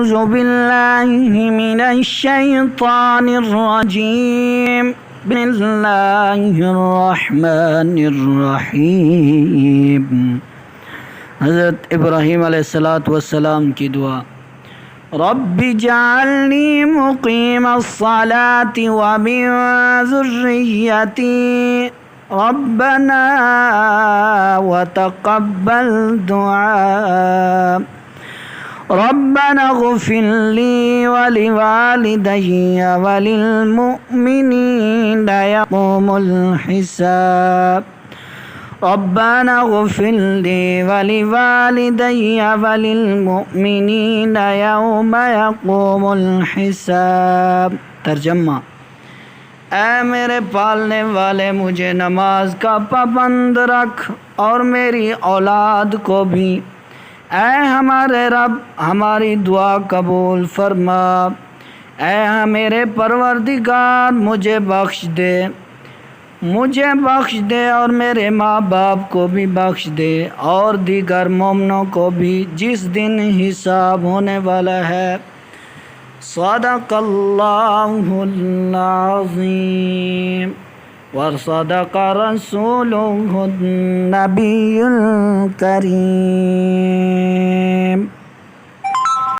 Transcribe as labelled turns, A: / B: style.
A: أعوذ بالله من الشيطان الرجيم بسم الله الرحمن الرحيم। हज़रत इब्राहीम अलैहिस्सलाम की दुआ, रब्बि जअलनी मुक़ीमस्सलाति व मिन ज़ुर्रिय्यती रब्बना व तक़ब्बल दुआ रब्बना इग़फ़िर ली व लिवालिदैया व लिलमुअ्मिनीना यौमुल हिसाब रब्बना इग़फ़िर ली व लिवालिदैया व लिलमुअ्मिनीना यौम यक़ूमुल हिसाब। तर्जुमा, ऐ मेरे पालने वाले, मुझे नमाज का पाबंद रख और मेरी औलाद को भी। ऐ हमारे रब, हमारी दुआ कबूल फरमा। ऐ मेरे परवरदिगार, मुझे बख्श दे और मेरे माँ बाप को भी बख्श दे और दीगर मोमिनों को भी जिस दिन हिसाब होने वाला है। सदक़ल्लाहुल अज़ीम व सदक़ रसूलुहुन नबियुल करीम।